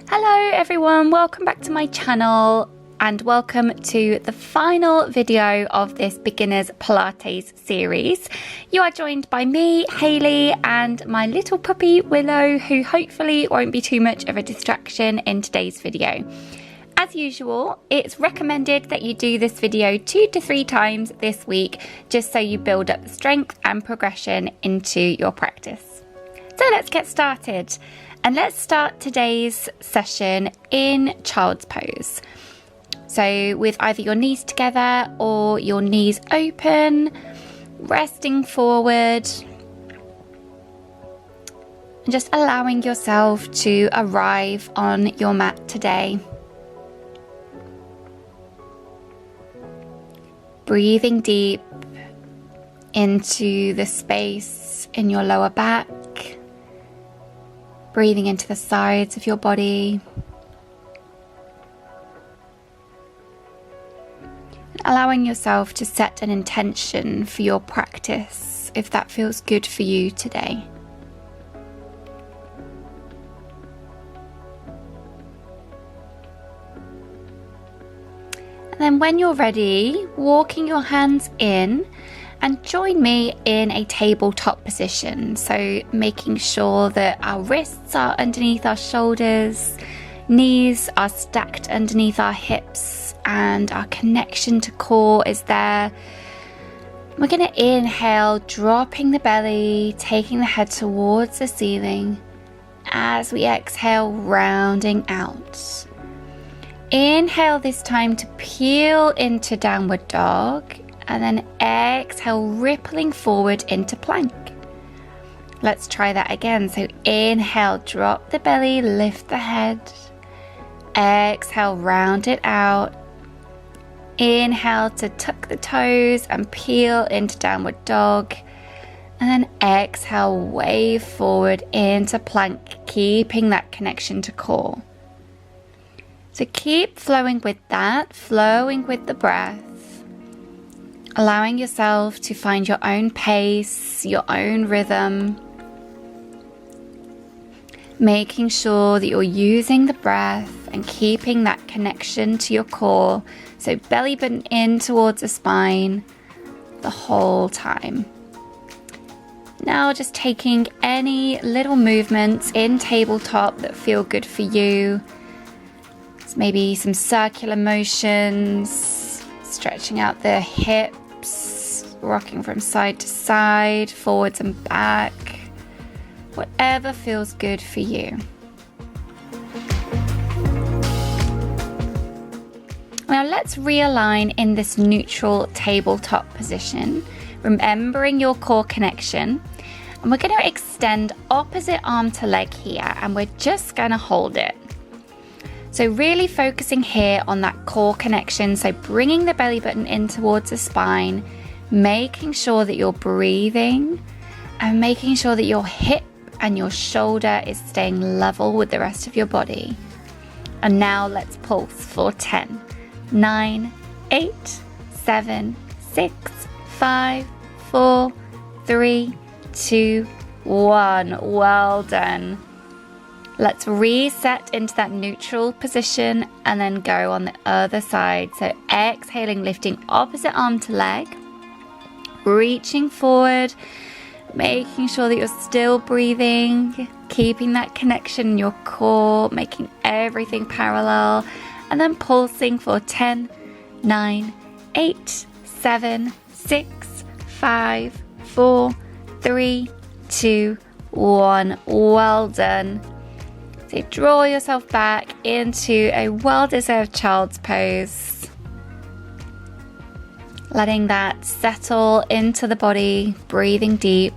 Hello everyone, welcome back to my channel and welcome to the final video of this beginners Pilates series. You are joined by me, Hayley, and my little puppy Willow, who hopefully won't be too much of a distraction in today's video. As usual, it's recommended that you do this video 2 to 3 times this week just so you build up the strength and progression into your practice. So let's get started. And let's start today's session in child's pose. So with either your knees together or your knees open, resting forward, and just allowing yourself to arrive on your mat today. Breathing deep into the space in your lower back. Breathing into the sides of your body. Allowing yourself to set an intention for your practice if that feels good for you today. And then when you're ready, walking your hands in and join me in a tabletop position. So making sure that our wrists are underneath our shoulders, knees are stacked underneath our hips, and our connection to core is there. We're going to inhale, dropping the belly, taking the head towards the ceiling. As we exhale, rounding out. Inhale this time to peel into downward dog. And then exhale, rippling forward into plank. Let's try that again. So inhale, drop the belly, lift the head. Exhale, round it out. Inhale to tuck the toes and peel into downward dog. And then exhale, wave forward into plank, keeping that connection to core. So keep flowing with that, flowing with the breath. Allowing yourself to find your own pace, your own rhythm. Making sure that you're using the breath and keeping that connection to your core. So belly button in towards the spine the whole time. Now just taking any little movements in tabletop that feel good for you. So maybe some circular motions, stretching out the hips. Rocking from side to side, forwards and back, whatever feels good for you. Now let's realign in this neutral tabletop position, remembering your core connection. And we're going to extend opposite arm to leg here, and we're just going to hold it. So really focusing here on that core connection, so bringing the belly button in towards the spine, making sure that you're breathing and making sure that your hip and your shoulder is staying level with the rest of your body. And now let's pulse for 10, 9, 8, 7, 6, 5, 4, 3, 2, 1. Well done. Let's reset into that neutral position and then go on the other side. So exhaling, lifting opposite arm to leg, reaching forward, making sure that you're still breathing, keeping that connection in your core, making everything parallel, and then pulsing for 10, 9, 8, 7, 6, 5, 4, 3, 2, 1. Well done. So draw yourself back into a well-deserved child's pose. Letting that settle into the body, breathing deep.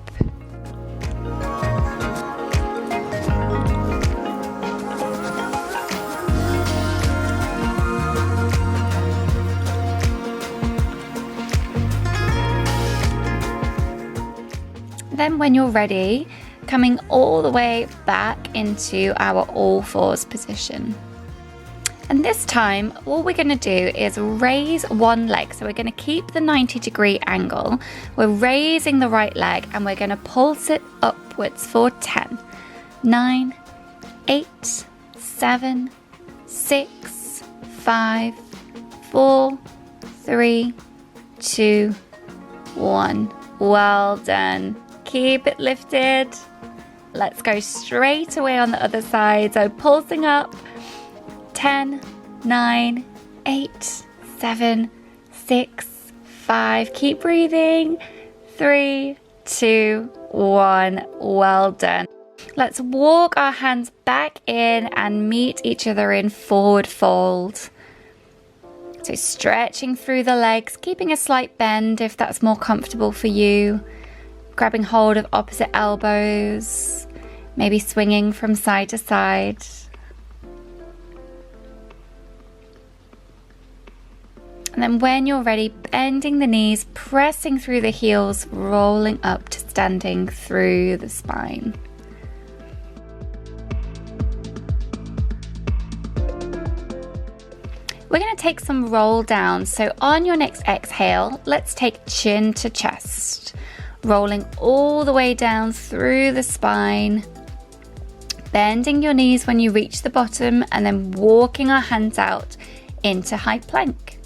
Then when you're ready, coming all the way back into our all fours position. And this time, what we're going to do is raise one leg. So we're going to keep the 90-degree angle. We're raising the right leg and we're going to pulse it upwards for 10, 9, 8, 7, 6, 5, 4, 3, 2, 1. Well done. Keep it lifted. Let's go straight away on the other side. So pulsing up. 10, 9, 8, 7, 6, 5. Keep breathing. 3, 2, 1. Well done. Let's walk our hands back in and meet each other in forward fold. So stretching through the legs, keeping a slight bend if that's more comfortable for you. Grabbing hold of opposite elbows, maybe swinging from side to side. And then when you're ready, bending the knees, pressing through the heels, rolling up to standing through the spine. We're going to take some roll down. So on your next exhale, let's take chin to chest, rolling all the way down through the spine, bending your knees when you reach the bottom, and then walking our hands out into high plank.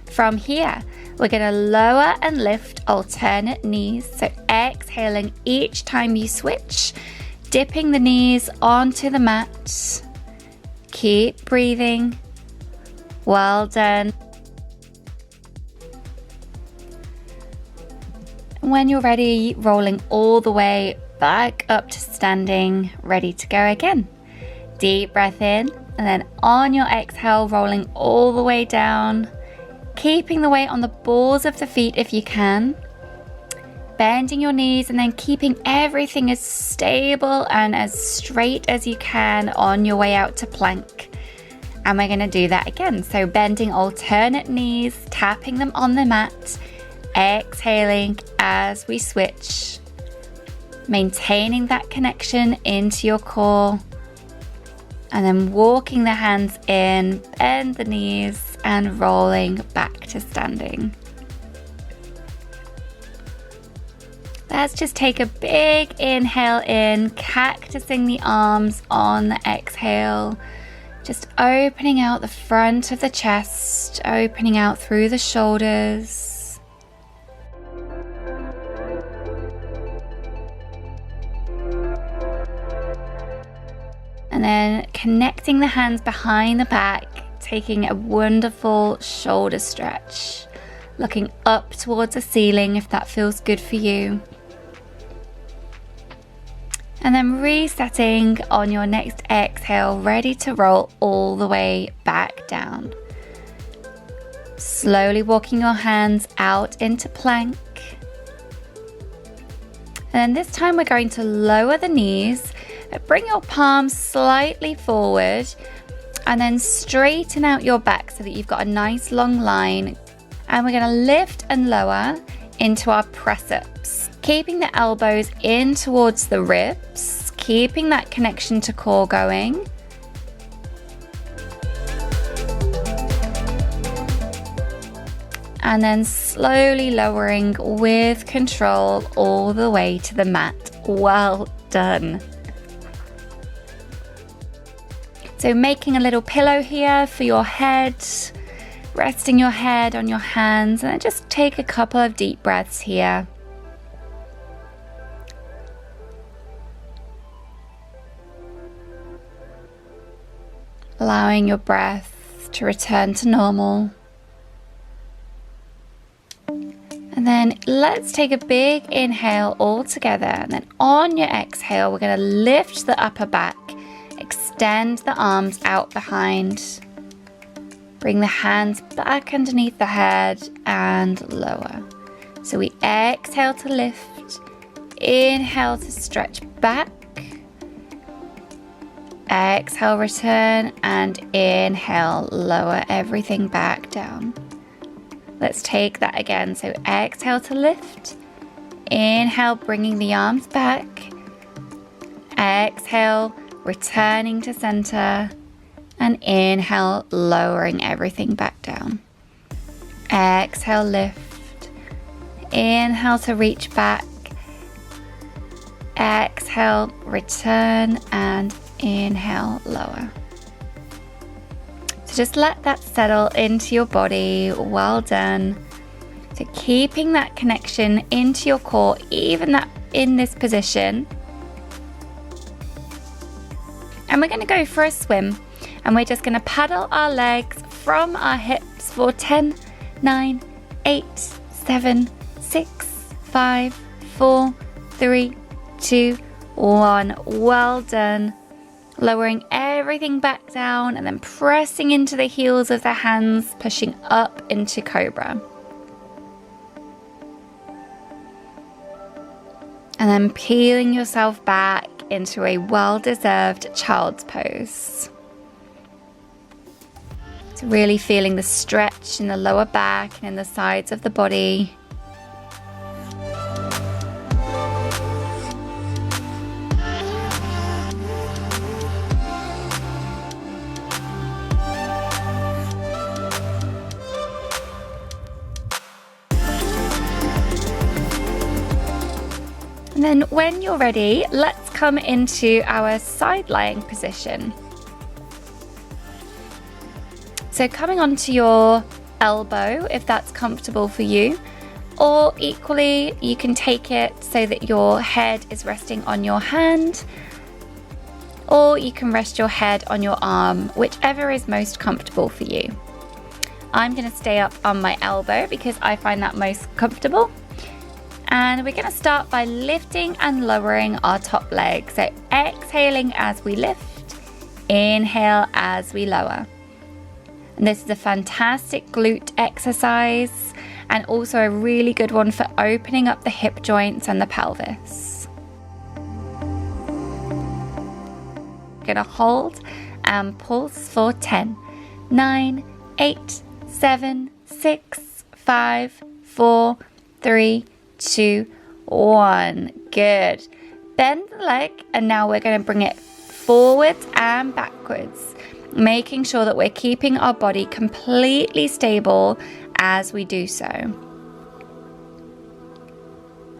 From here, we're going to lower and lift alternate knees. So exhaling each time you switch, dipping the knees onto the mat. Keep breathing. Well done. When you're ready, rolling all the way back up to standing, ready to go again. Deep breath in, and then on your exhale, rolling all the way down, keeping the weight on the balls of the feet if you can, bending your knees and then keeping everything as stable and as straight as you can on your way out to plank. And we're going to do that again. So bending alternate knees, tapping them on the mat, exhaling as we switch, maintaining that connection into your core, and then walking the hands in, bend the knees, and rolling back to standing. Let's just take a big inhale in, cactusing the arms on the exhale. Just opening out the front of the chest, opening out through the shoulders. And then connecting the hands behind the back, taking a wonderful shoulder stretch. Looking up towards the ceiling if that feels good for you. And then resetting on your next exhale, ready to roll all the way back down. Slowly walking your hands out into plank. And then this time we're going to lower the knees, bring your palms slightly forward, and then straighten out your back so that you've got a nice long line. And we're going to lift and lower into our press-ups, keeping the elbows in towards the ribs, keeping that connection to core going. And then slowly lowering with control all the way to the mat. Well done. So making a little pillow here for your head, resting your head on your hands, and then just take a couple of deep breaths here. Allowing your breath to return to normal. And then let's take a big inhale all together, and then on your exhale we're going to lift the upper back, extend the arms out behind, bring the hands back underneath the head and lower. So we exhale to lift, inhale to stretch back, exhale return, and inhale lower everything back down. Let's take that again. So exhale to lift, inhale bringing the arms back, exhale returning to center, and inhale lowering everything back down. Exhale lift, inhale to reach back, exhale return, and inhale lower. So just let that settle into your body. Well done. So keeping that connection into your core, even that in this position. And we're going to go for a swim. And we're just going to paddle our legs from our hips for 10, 9, 8, 7, 6, 5, 4, 3, 2, 1. Well done. Lowering everything back down and then pressing into the heels of the hands, pushing up into cobra. And then peeling yourself back into a well-deserved child's pose. So really feeling the stretch in the lower back and in the sides of the body. And then when you're ready, let's come into our side lying position. So coming onto your elbow, if that's comfortable for you, or equally, you can take it so that your head is resting on your hand, or you can rest your head on your arm, whichever is most comfortable for you. I'm going to stay up on my elbow because I find that most comfortable. And we're going to start by lifting and lowering our top leg. So exhaling as we lift, inhale as we lower. And this is a fantastic glute exercise and also a really good one for opening up the hip joints and the pelvis. Gonna hold and pulse for 10, 9, 8, 7, 6, 5, 4, 3, 2, 1. Good. Bend the leg and now we're going to bring it forwards and backwards, making sure that we're keeping our body completely stable as we do so.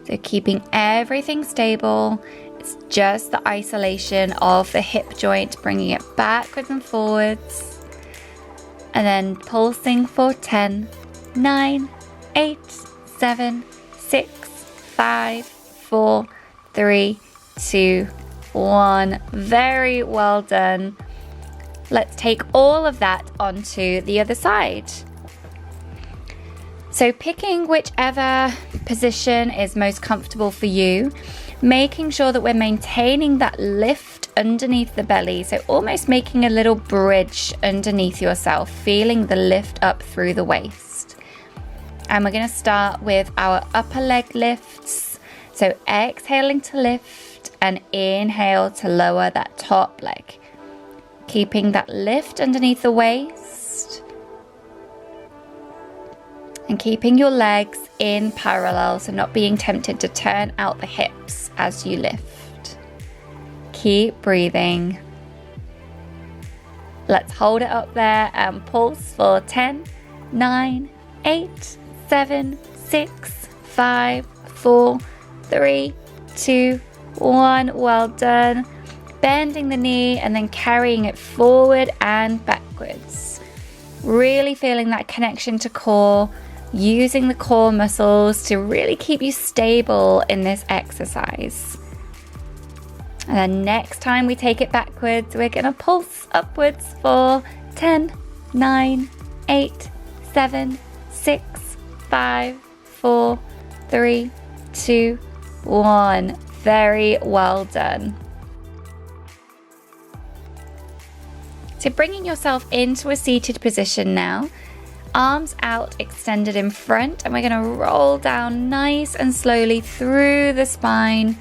So keeping everything stable. It's just the isolation of the hip joint, bringing it backwards and forwards. And then pulsing for 10, 9, 8, 7, 6, 5, 4, 3, 2, 1. Very well done. Let's take all of that onto the other side. So picking whichever position is most comfortable for you, making sure that we're maintaining that lift underneath the belly. So almost making a little bridge underneath yourself, feeling the lift up through the waist. And we're going to start with our upper leg lifts. So exhaling to lift and inhale to lower that top leg. Keeping that lift underneath the waist. And keeping your legs in parallel, so not being tempted to turn out the hips as you lift. Keep breathing. Let's hold it up there and pulse for 10, 9, 8, 7, 6, 5, 4, 3, 2, 1. Well done. Bending the knee and then carrying it forward and backwards. Really feeling that connection to core, using the core muscles to really keep you stable in this exercise. And then next time we take it backwards, we're going to pulse upwards for 10, 9, 8, 7, 6, 5, 4, 3, 2, 1. Very well done. So bringing yourself into a seated position now, arms out, extended in front, and we're going to roll down nice and slowly through the spine,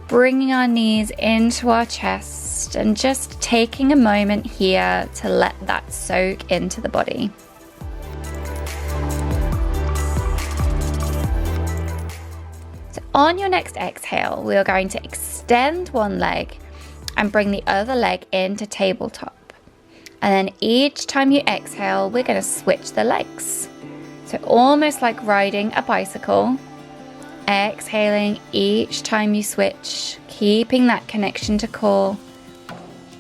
bringing our knees into our chest and just taking a moment here to let that soak into the body. So on your next exhale, we are going to extend one leg and bring the other leg into tabletop. And then each time you exhale, we're going to switch the legs. So almost like riding a bicycle. Exhaling each time you switch, keeping that connection to core.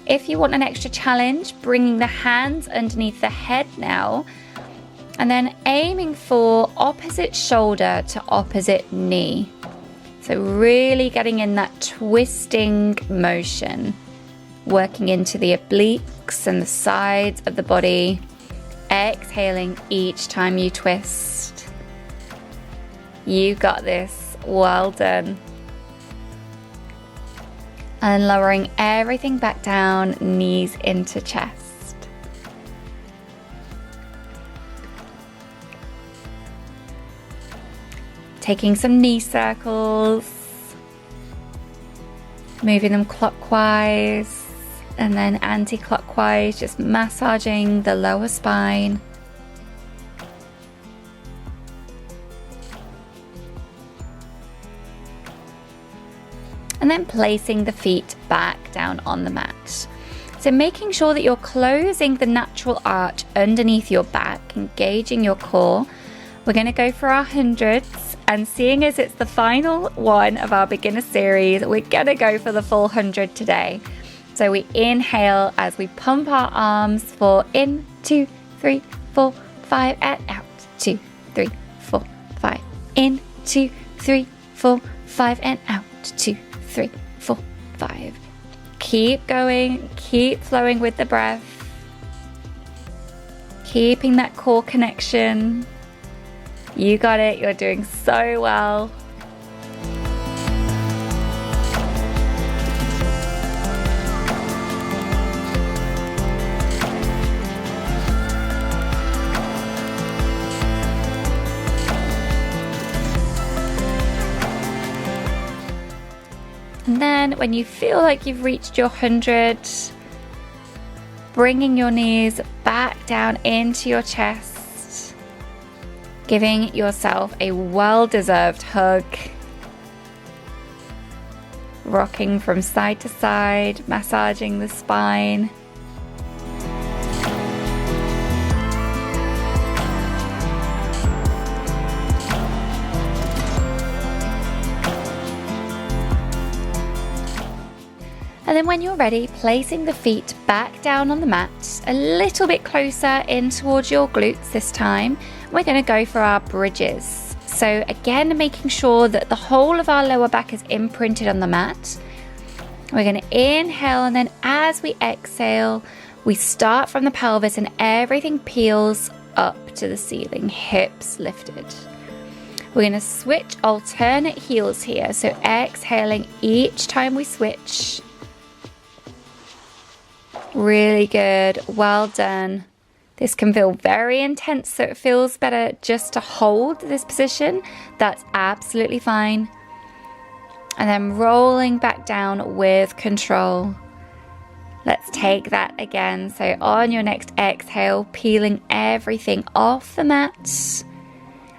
if you want an extra challenge, bringing the hands underneath the head now, and then aiming for opposite shoulder to opposite knee. So really getting in that twisting motion, working into the obliques and the sides of the body, exhaling each time you twist. You got this, well done. And lowering everything back down, knees into chest. Taking some knee circles, moving them clockwise and then anti-clockwise, just massaging the lower spine. And then placing the feet back down on the mat. So making sure that you're closing the natural arch underneath your back, engaging your core. We're going to go for our hundreds, and seeing as it's the final one of our beginner series, we're going to go for the full 100 today. So we inhale as we pump our arms for in, 2, 3, 4, 5, and out. 2, 3, 4, 5. In, 2, 3, 4, 5, and out. 2, 3, 4, 5. Keep going, keep flowing with the breath. Keeping that core connection. You got it, you're doing so well. And then when you feel like you've reached your 100, bringing your knees back down into your chest, giving yourself a well-deserved hug, rocking from side to side, massaging the spine. And then when you're ready, placing the feet back down on the mat, a little bit closer in towards your glutes this time. We're going to go for our bridges. So again, making sure that the whole of our lower back is imprinted on the mat. We're going to inhale, and then as we exhale, we start from the pelvis and everything peels up to the ceiling, hips lifted. We're going to switch alternate heels here. So exhaling each time we switch. Really good, well done. This can feel very intense, so it feels better just to hold this position. That's absolutely fine. And then rolling back down with control. Let's take that again. So on your next exhale, peeling everything off the mat.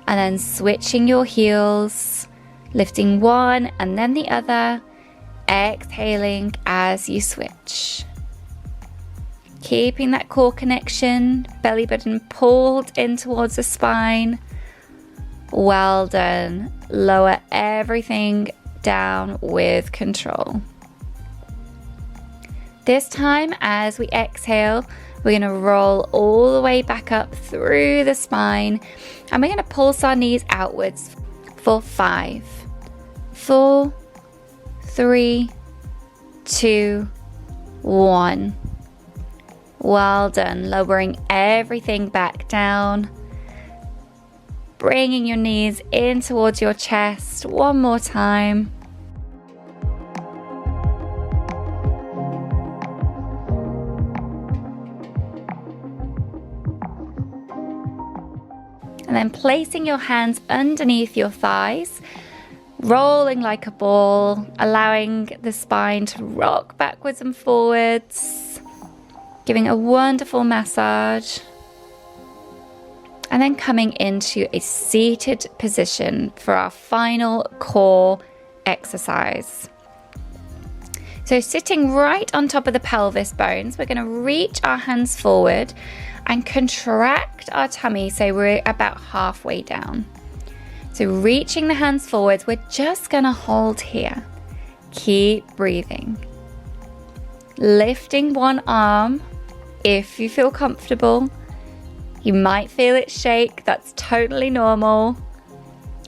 And then switching your heels, lifting one and then the other. Exhaling as you switch. Keeping that core connection, belly button pulled in towards the spine. Well done. Lower everything down with control. This time, as we exhale, we're going to roll all the way back up through the spine, and we're going to pulse our knees outwards for 5, 4, 3, 2, 1. Well done. Lowering everything back down. Bringing your knees in towards your chest. One more time. And then placing your hands underneath your thighs, rolling like a ball, allowing the spine to rock backwards and forwards. Giving a wonderful massage, and then coming into a seated position for our final core exercise. So sitting right on top of the pelvis bones, we're going to reach our hands forward and contract our tummy so we're about halfway down. So reaching the hands forwards, we're just going to hold here. Keep breathing. Lifting one arm if you feel comfortable. You might feel it shake, that's totally normal.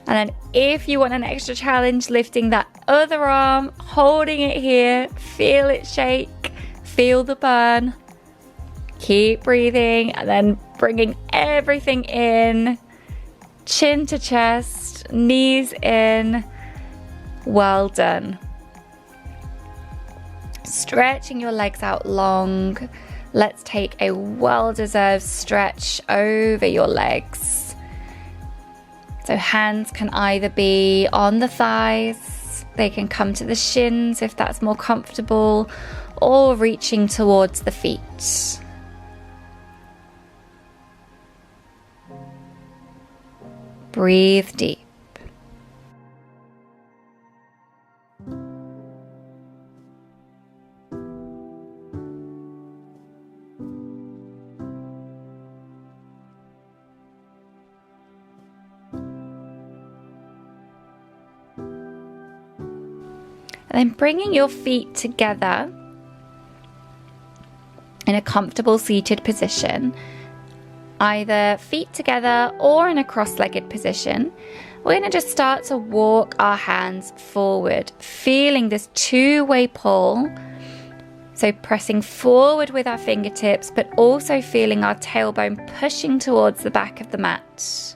And then if you want an extra challenge, lifting that other arm, holding it here, feel it shake, feel the burn. Keep breathing and then bringing everything in, chin to chest, knees in. Well done. Stretching your legs out long. Let's take a well-deserved stretch over your legs. So hands can either be on the thighs, they can come to the shins if that's more comfortable, or reaching towards the feet. Breathe deep. And then bringing your feet together in a comfortable seated position, either feet together or in a cross-legged position, we're going to just start to walk our hands forward, feeling this two-way pull. So pressing forward with our fingertips, but also feeling our tailbone pushing towards the back of the mat.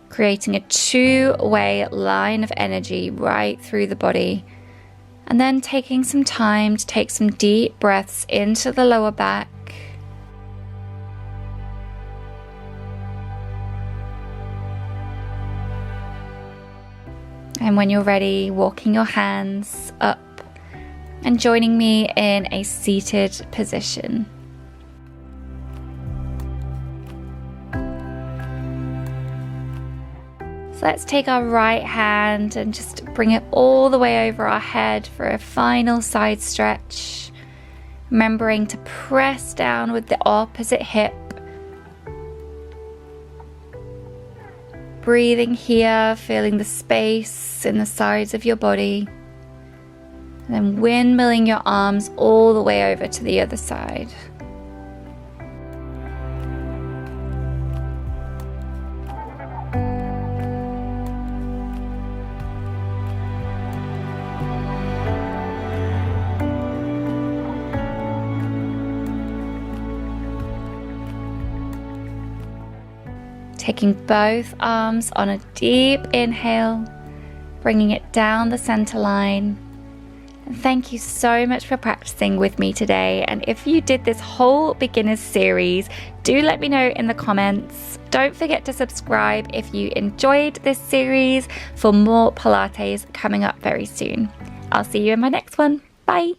Creating a two-way line of energy right through the body. And then taking some time to take some deep breaths into the lower back. And when you're ready, walking your hands up and joining me in a seated position. So let's take our right hand and just bring it all the way over our head for a final side stretch. Remembering to press down with the opposite hip. Breathing here, feeling the space in the sides of your body. And then windmilling your arms all the way over to the other side. Taking both arms on a deep inhale, bringing it down the center line. And thank you so much for practicing with me today. And if you did this whole beginners series, do let me know in the comments. Don't forget to subscribe if you enjoyed this series for more Pilates coming up very soon. I'll see you in my next one. Bye.